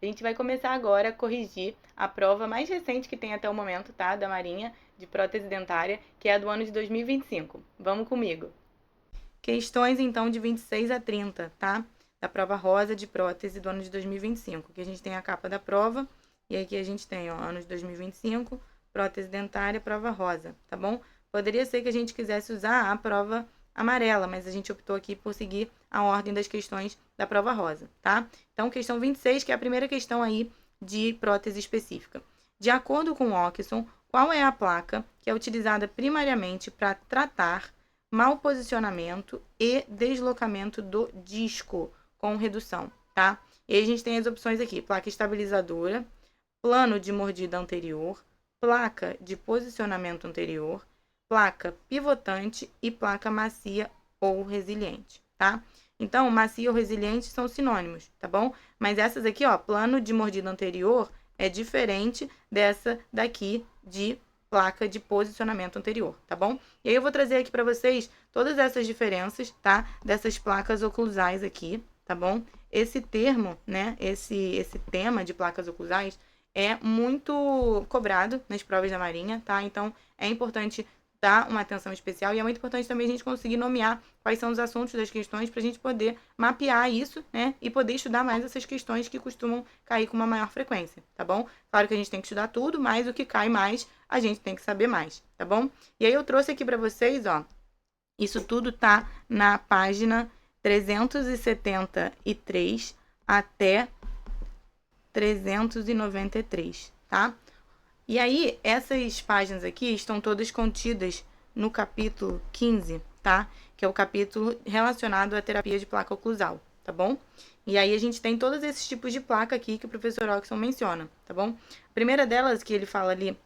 A gente vai começar agora a corrigir a prova mais recente que tem até o momento, tá? Da Marinha, de prótese dentária, que é a do ano de 2025. Vamos comigo. Questões, então, de 26 a 30, tá? Da prova rosa de prótese do ano de 2025. Aqui a gente tem a capa da prova e aqui a gente tem, ó, ano de 2025, prótese dentária, prova rosa, tá bom? Poderia ser que a gente quisesse usar a prova amarela, mas a gente optou aqui por seguir a ordem das questões da prova rosa, tá? Então, questão 26, que é a primeira questão aí de prótese específica. De acordo com Ockson, qual é a placa que é utilizada primariamente para tratar mau posicionamento e deslocamento do disco com redução, tá? E aí a gente tem as opções aqui: placa estabilizadora, plano de mordida anterior, placa de posicionamento anterior, placa pivotante e placa macia ou resiliente, tá? Então, macia ou resiliente são sinônimos, tá bom? Mas essas aqui, ó, plano de mordida anterior é diferente dessa daqui de placa de posicionamento anterior, tá bom? E aí eu vou trazer aqui para vocês todas essas diferenças, tá? Dessas placas oclusais aqui, tá bom? Esse termo, né? Esse tema de placas oclusais é muito cobrado nas provas da Marinha, tá? Então é importante dar uma atenção especial e é muito importante também a gente conseguir nomear quais são os assuntos das questões para a gente poder mapear isso, né? E poder estudar mais essas questões que costumam cair com uma maior frequência, tá bom? Claro que a gente tem que estudar tudo, mas o que cai mais, a gente tem que saber mais, tá bom? E aí eu trouxe aqui para vocês, ó, isso tudo tá na página 373 até 393, tá? E aí, essas páginas aqui estão todas contidas no capítulo 15, tá? Que é o capítulo relacionado à terapia de placa oclusal, tá bom? E aí a gente tem todos esses tipos de placa aqui que o professor Ockson menciona, tá bom? A primeira delas, que ele fala ali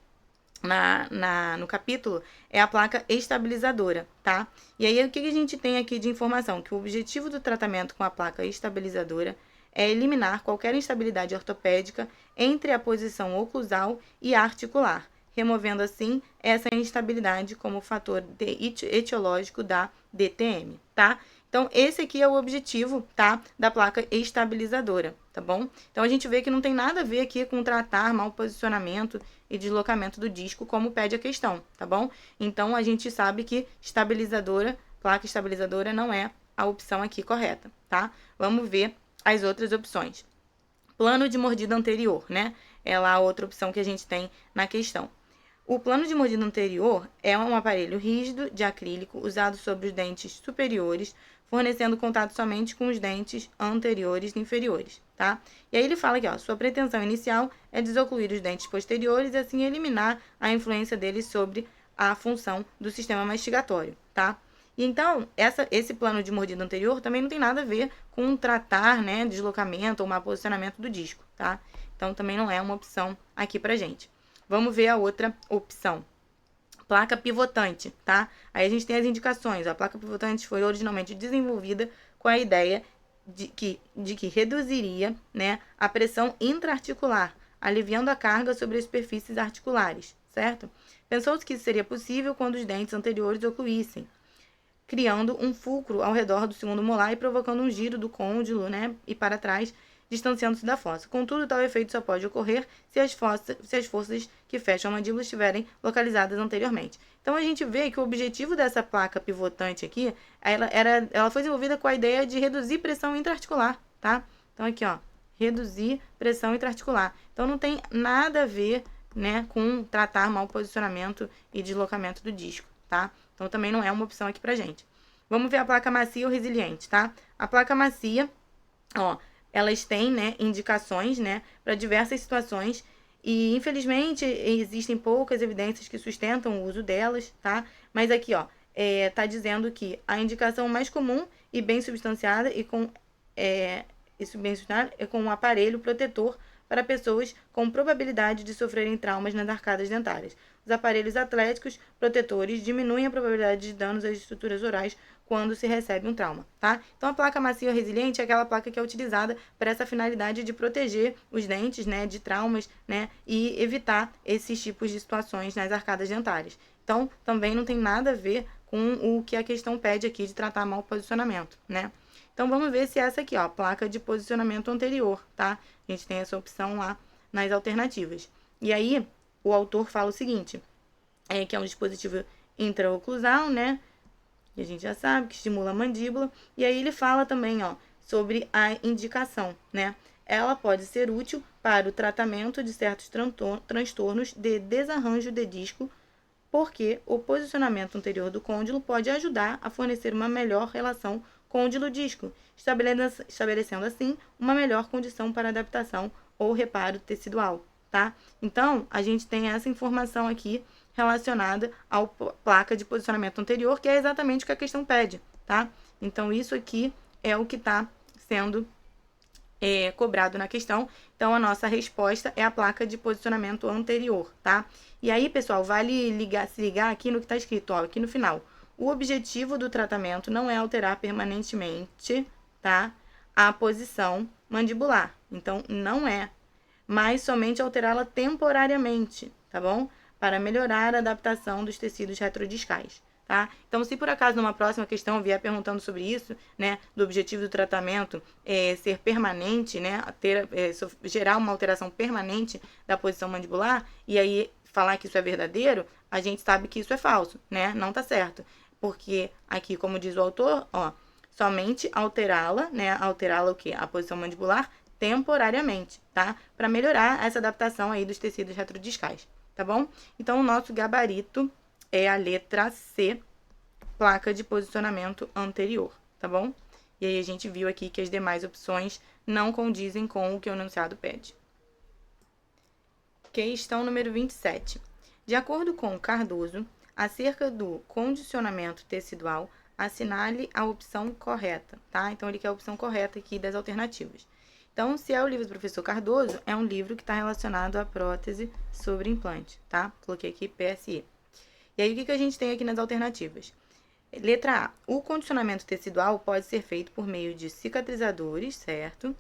no capítulo, é a placa estabilizadora, tá? E aí, o que a gente tem aqui de informação? Que o objetivo do tratamento com a placa estabilizadora é eliminar qualquer instabilidade ortopédica entre a posição oclusal e articular, removendo assim essa instabilidade como fator etiológico da DTM, tá? Então, esse aqui é o objetivo, tá? Da placa estabilizadora, tá bom? Então, a gente vê que não tem nada a ver aqui com tratar mau posicionamento e deslocamento do disco, como pede a questão, tá bom? Então, a gente sabe que estabilizadora, placa estabilizadora não é a opção aqui correta, tá? Vamos ver as outras opções. Plano de mordida anterior, né? É lá a outra opção que a gente tem na questão. O plano de mordida anterior é um aparelho rígido de acrílico usado sobre os dentes superiores, fornecendo contato somente com os dentes anteriores e inferiores, tá? E aí ele fala aqui, ó, sua pretensão inicial é desocluir os dentes posteriores e assim eliminar a influência deles sobre a função do sistema mastigatório, tá? E então, esse plano de mordida anterior também não tem nada a ver com tratar, né, deslocamento ou mau posicionamento do disco, tá? Então, também não é uma opção aqui pra gente. Vamos ver a outra opção. Placa pivotante, tá? Aí a gente tem as indicações. A placa pivotante foi originalmente desenvolvida com a ideia de que reduziria, né, a pressão intraarticular, aliviando a carga sobre as superfícies articulares, certo? Pensou-se que isso seria possível quando os dentes anteriores ocluíssem, criando um fulcro ao redor do segundo molar e provocando um giro do côndilo, né, e para trás, distanciando-se da fossa. Contudo, tal efeito só pode ocorrer se as forças que fecham a mandíbula estiverem localizadas anteriormente. Então, a gente vê que o objetivo dessa placa pivotante aqui, ela foi desenvolvida com a ideia de reduzir pressão intraarticular, tá? Então, aqui, ó, reduzir pressão intraarticular. Então, não tem nada a ver, né, com tratar mau posicionamento e deslocamento do disco, tá? Então, também não é uma opção aqui pra gente. Vamos ver a placa macia ou resiliente, tá? A placa macia, ó, elas têm, né, indicações, né, para diversas situações e, infelizmente, existem poucas evidências que sustentam o uso delas, tá? Mas aqui, ó, tá dizendo que a indicação mais comum e bem substanciada e com um aparelho protetor para pessoas com probabilidade de sofrerem traumas nas arcadas dentárias. Os aparelhos atléticos protetores diminuem a probabilidade de danos às estruturas orais quando se recebe um trauma, tá? Então, a placa macia ou resiliente é aquela placa que é utilizada para essa finalidade de proteger os dentes, né, de traumas, né, e evitar esses tipos de situações nas arcadas dentárias. Então, também não tem nada a ver com o que a questão pede aqui de tratar mau posicionamento, né? Então, vamos ver se essa aqui, ó, placa de posicionamento anterior, tá? A gente tem essa opção lá nas alternativas. E aí, o autor fala o seguinte, que é um dispositivo intraoclusal, né? E a gente já sabe que estimula a mandíbula. E aí ele fala também, ó, sobre a indicação, né? Ela pode ser útil para o tratamento de certos transtornos de desarranjo de disco, porque o posicionamento anterior do côndilo pode ajudar a fornecer uma melhor relação côndilo-disco, estabelecendo assim uma melhor condição para adaptação ou reparo tecidual, tá? Então, a gente tem essa informação aqui relacionada à placa de posicionamento anterior, que é exatamente o que a questão pede, tá? Então, isso aqui é o que está sendo cobrado na questão. Então, a nossa resposta é a placa de posicionamento anterior, tá? E aí, pessoal, vale se ligar aqui no que está escrito, ó, aqui no final. O objetivo do tratamento não é alterar permanentemente, tá, a posição mandibular. Então, não é, mas somente alterá-la temporariamente, tá bom? Para melhorar a adaptação dos tecidos retrodiscais. Tá? Então, se por acaso numa próxima questão vier perguntando sobre isso, né, do objetivo do tratamento ser permanente, né, gerar uma alteração permanente da posição mandibular, e aí falar que isso é verdadeiro, a gente sabe que isso é falso, né, não tá certo. Porque aqui, como diz o autor, ó, somente alterá-la, né, alterá-la o quê? A posição mandibular temporariamente, tá? Para melhorar essa adaptação aí dos tecidos retrodiscais, tá bom? Então, o nosso gabarito é a letra C, placa de posicionamento anterior, tá bom? E aí a gente viu aqui que as demais opções não condizem com o que o enunciado pede. Questão número 27. De acordo com Cardoso, acerca do condicionamento tecidual, assinale a opção correta, tá? Então, ele quer a opção correta aqui das alternativas. Então, se é o livro do professor Cardoso, é um livro que está relacionado à prótese sobre implante, tá? Coloquei aqui PSE. E aí, o que a gente tem aqui nas alternativas? Letra A. O condicionamento tecidual pode ser feito por meio de cicatrizadores, certo?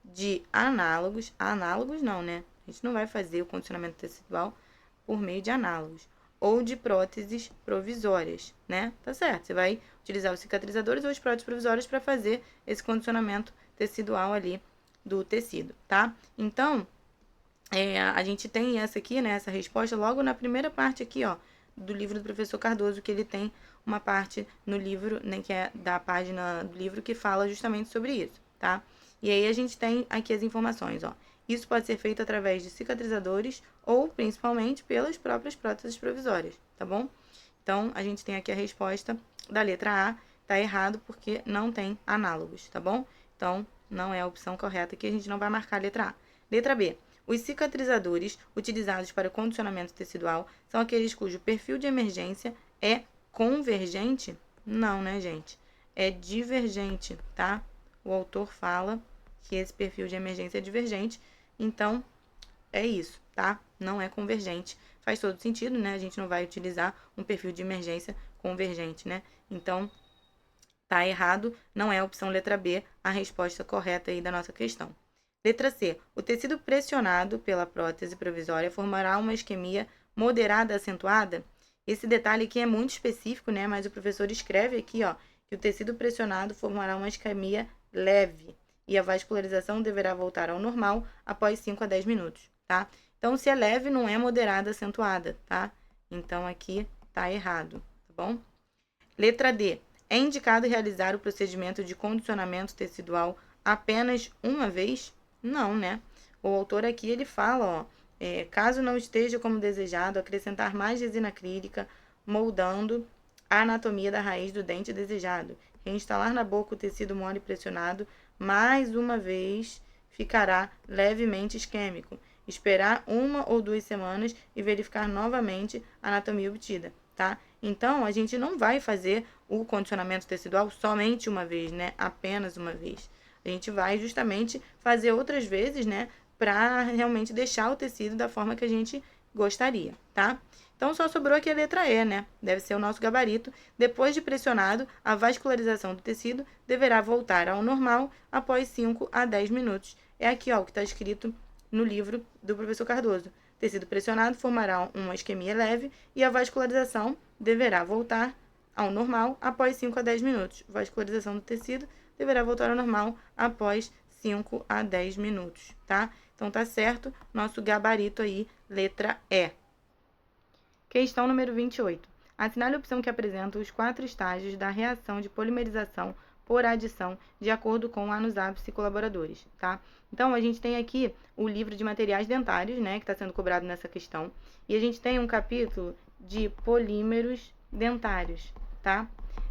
De análogos. Análogos não, né? A gente não vai fazer o condicionamento tecidual por meio de análogos. Ou de próteses provisórias, né? Tá certo. Você vai utilizar os cicatrizadores ou as próteses provisórias para fazer esse condicionamento tecidual ali do tecido, tá? Então, a gente tem essa aqui, né? Essa resposta logo na primeira parte aqui, ó, do livro do professor Cardoso, que ele tem uma parte no livro, né, que é da página do livro que fala justamente sobre isso, tá? E aí a gente tem aqui as informações, ó. Isso pode ser feito através de cicatrizadores ou, principalmente, pelas próprias próteses provisórias, tá bom? Então, a gente tem aqui a resposta da letra A, tá errado porque não tem análogos, tá bom? Então, não é a opção correta aqui, a gente não vai marcar a letra A. Letra B. Os cicatrizadores utilizados para condicionamento tecidual são aqueles cujo perfil de emergência é convergente? Não, né, gente? É divergente, tá? O autor fala que esse perfil de emergência é divergente, então é isso, tá? Não é convergente. Faz todo sentido, né? A gente não vai utilizar um perfil de emergência convergente, né? Então, tá errado, não é a opção letra B a resposta correta aí da nossa questão. Letra C. O tecido pressionado pela prótese provisória formará uma isquemia moderada acentuada? Esse detalhe aqui é muito específico, né? Mas o professor escreve aqui, ó, que o tecido pressionado formará uma isquemia leve e a vascularização deverá voltar ao normal após 5 a 10 minutos, tá? Então, se é leve, não é moderada acentuada, tá? Então, aqui tá errado, tá bom? Letra D. É indicado realizar o procedimento de condicionamento tecidual apenas uma vez? Não, né? O autor aqui, ele fala, ó, caso não esteja como desejado, acrescentar mais resina acrílica, moldando a anatomia da raiz do dente desejado. Reinstalar na boca o tecido mole pressionado, mais uma vez, ficará levemente isquêmico. Esperar 1 ou 2 semanas e verificar novamente a anatomia obtida, tá? Então, a gente não vai fazer o condicionamento tecidual somente uma vez, né? Apenas uma vez. A gente vai justamente fazer outras vezes, né? Para realmente deixar o tecido da forma que a gente gostaria, tá? Então, só sobrou aqui a letra E, né? Deve ser o nosso gabarito. Depois de pressionado, a vascularização do tecido deverá voltar ao normal após 5 a 10 minutos. É aqui, ó, o que está escrito no livro do professor Cardoso. Tecido pressionado formará uma isquemia leve e a vascularização deverá voltar ao normal após 5 a 10 minutos. Vascularização do tecido deverá voltar ao normal após 5 a 10 minutos, tá? Então, tá certo, nosso gabarito aí, letra E. Questão número 28. Assinale a opção que apresenta os 4 estágios da reação de polimerização por adição, de acordo com a nos ápice e colaboradores, tá? Então, a gente tem aqui o livro de materiais dentários, né, que está sendo cobrado nessa questão, e a gente tem um capítulo de polímeros dentários, tá?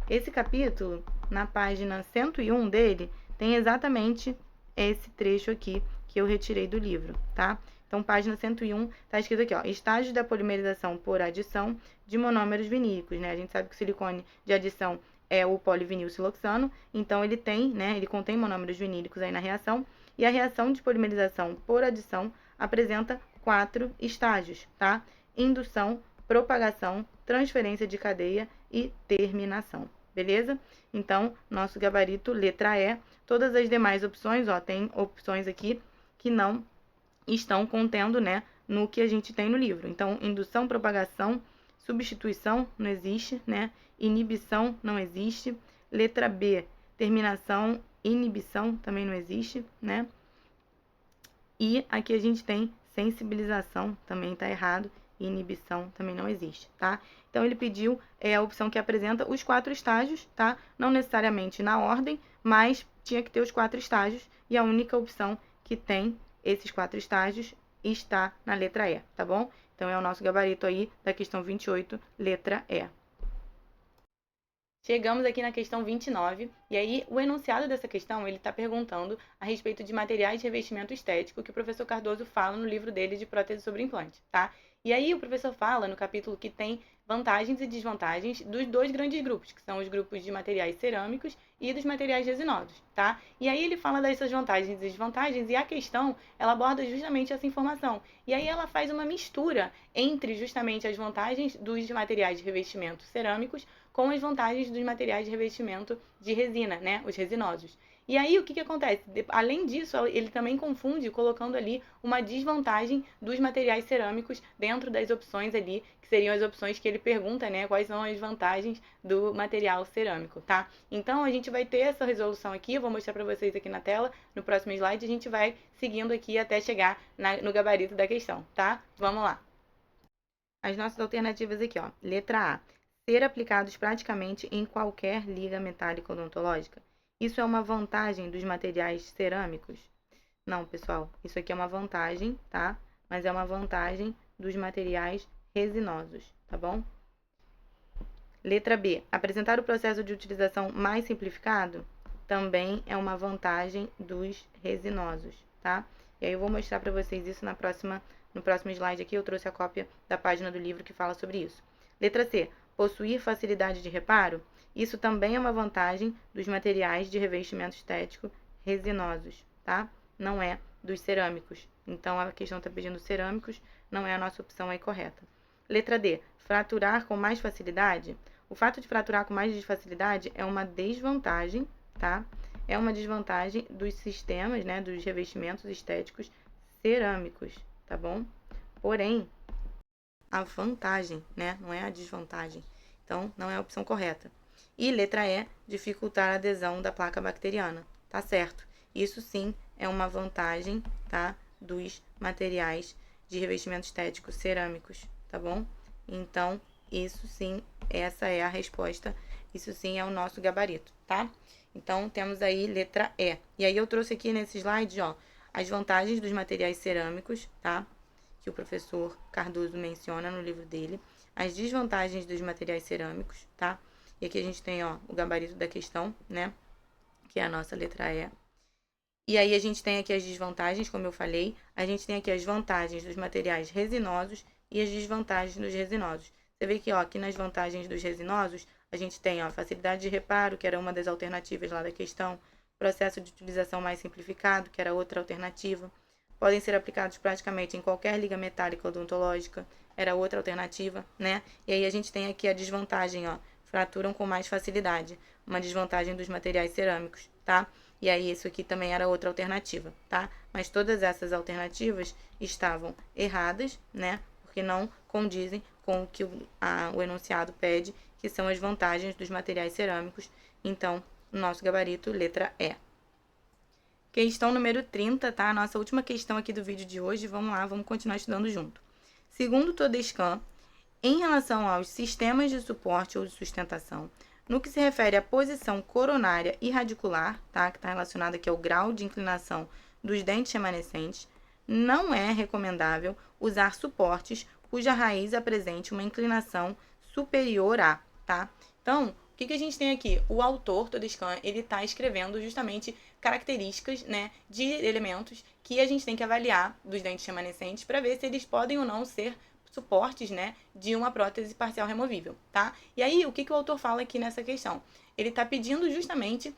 Esse capítulo, na página 101 dele, tem exatamente esse trecho aqui que eu retirei do livro, tá? Então, página 101, tá escrito aqui, ó, estágios da polimerização por adição de monômeros vinílicos, né? A gente sabe que o silicone de adição é o polivinilsiloxano, então ele tem, né, ele contém monômeros vinílicos aí na reação, e a reação de polimerização por adição apresenta 4 estágios, tá? Indução, propagação, transferência de cadeia e terminação, beleza? Então, nosso gabarito, letra E. Todas as demais opções, ó, tem opções aqui que não estão contendo, né, no que a gente tem no livro. Então, indução, propagação, substituição não existe, né? Inibição não existe. Letra B, terminação, inibição também não existe, né? E aqui a gente tem sensibilização, também tá errado, e inibição também não existe, tá? Então, ele pediu a opção que apresenta os 4 estágios, tá? Não necessariamente na ordem, mas tinha que ter os 4 estágios, e a única opção que tem esses 4 estágios está na letra E, tá bom? Então, é o nosso gabarito aí da questão 28, letra E. Chegamos aqui na questão 29, e aí o enunciado dessa questão, ele está perguntando a respeito de materiais de revestimento estético que o professor Cardoso fala no livro dele de prótese sobre implante, tá? E aí o professor fala no capítulo que tem vantagens e desvantagens dos 2 grandes grupos, que são os grupos de materiais cerâmicos e dos materiais resinosos, tá? E aí ele fala dessas vantagens e desvantagens, e a questão, ela aborda justamente essa informação. E aí ela faz uma mistura entre justamente as vantagens dos materiais de revestimento cerâmicos com as vantagens dos materiais de revestimento de resina, né, os resinosos. E aí, o que acontece? Além disso, ele também confunde colocando ali uma desvantagem dos materiais cerâmicos dentro das opções ali, que seriam as opções que ele pergunta, né, quais são as vantagens do material cerâmico, tá? Então, a gente vai ter essa resolução aqui, eu vou mostrar para vocês aqui na tela, no próximo slide, a gente vai seguindo aqui até chegar no gabarito da questão, tá? Vamos lá. As nossas alternativas aqui, ó. Letra A. Ser aplicados praticamente em qualquer liga metálica odontológica. Isso é uma vantagem dos materiais cerâmicos? Não, pessoal, isso aqui é uma vantagem, tá? Mas é uma vantagem dos materiais resinosos, tá bom? Letra B. Apresentar o processo de utilização mais simplificado? Também é uma vantagem dos resinosos, tá? E aí eu vou mostrar para vocês isso no próximo slide aqui, eu trouxe a cópia da página do livro que fala sobre isso. Letra C. Possuir facilidade de reparo? Isso também é uma vantagem dos materiais de revestimento estético resinosos, tá? Não é dos cerâmicos. Então, a questão está pedindo cerâmicos, não é a nossa opção aí correta. Letra D. Fraturar com mais facilidade? O fato de fraturar com mais facilidade é uma desvantagem, tá? É uma desvantagem dos sistemas, né, dos revestimentos estéticos cerâmicos, tá bom? Porém, a vantagem, né, não é a desvantagem. Então, não é a opção correta. E letra E, dificultar a adesão da placa bacteriana. Tá certo. Isso sim é uma vantagem, tá, dos materiais de revestimento estético cerâmicos, tá bom? Então, isso sim, essa é a resposta. Isso sim é o nosso gabarito, tá? Então, temos aí letra E. E aí eu trouxe aqui nesse slide, ó, as vantagens dos materiais cerâmicos, tá? Que o professor Cardoso menciona no livro dele. As desvantagens dos materiais cerâmicos, tá? E aqui a gente tem, ó, o gabarito da questão, né? Que é a nossa letra E. E aí a gente tem aqui as desvantagens, como eu falei. A gente tem aqui as vantagens dos materiais resinosos e as desvantagens dos resinosos. Você vê que, ó, aqui nas vantagens dos resinosos, a gente tem, ó, facilidade de reparo, que era uma das alternativas lá da questão. Processo de utilização mais simplificado, que era outra alternativa. Podem ser aplicados praticamente em qualquer liga metálica odontológica, era outra alternativa, né? E aí a gente tem aqui a desvantagem, ó, fraturam com mais facilidade, uma desvantagem dos materiais cerâmicos, tá? E aí isso aqui também era outra alternativa, tá? Mas todas essas alternativas estavam erradas, né? Porque não condizem com o que o enunciado pede, que são as vantagens dos materiais cerâmicos. Então, o nosso gabarito, letra E. Questão número 30, tá? Nossa última questão aqui do vídeo de hoje. Vamos lá, vamos continuar estudando junto. Segundo Todescan, em relação aos sistemas de suporte ou de sustentação, no que se refere à posição coronária e radicular, tá? Que está relacionado aqui ao grau de inclinação dos dentes remanescentes, não é recomendável usar suportes cuja raiz apresente uma inclinação superior a, tá? Então, o que a gente tem aqui? O autor, Todescan, ele está escrevendo justamente características, né, de elementos que a gente tem que avaliar dos dentes remanescentes para ver se eles podem ou não ser suportes, né, de uma prótese parcial removível, tá? E aí, o que o autor fala aqui nessa questão? Ele está pedindo justamente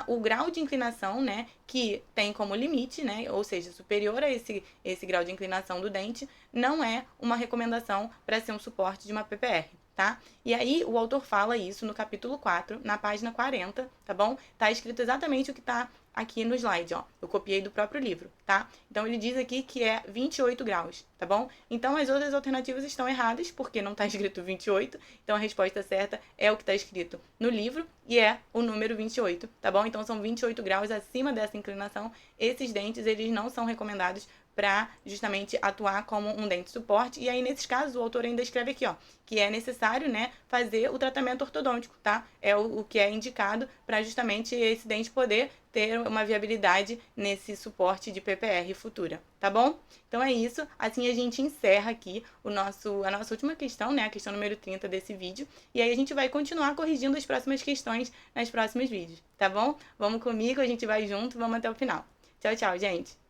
o grau de inclinação, né, que tem como limite, né, ou seja, superior a esse grau de inclinação do dente, não é uma recomendação para ser um suporte de uma PPR. Tá? E aí, o autor fala isso no capítulo 4, na página 40, tá bom? Tá escrito exatamente o que tá aqui no slide, ó. Eu copiei do próprio livro, tá? Então, ele diz aqui que é 28 graus, tá bom? Então, as outras alternativas estão erradas, porque não tá escrito 28. Então, a resposta certa é o que tá escrito no livro e é o número 28, tá bom? Então, são 28 graus acima dessa inclinação. Esses dentes, eles não são recomendados para justamente atuar como um dente suporte. E aí, nesses casos, o autor ainda escreve aqui, ó, que é necessário, né, fazer o tratamento ortodôntico, tá? É o que é indicado para justamente esse dente poder ter uma viabilidade nesse suporte de PPR futura, tá bom? Então é isso, assim a gente encerra aqui a nossa última questão, né, a questão número 30 desse vídeo, e aí a gente vai continuar corrigindo as próximas questões nos próximos vídeos, tá bom? Vamos comigo, a gente vai junto, vamos até o final. Tchau, tchau, gente!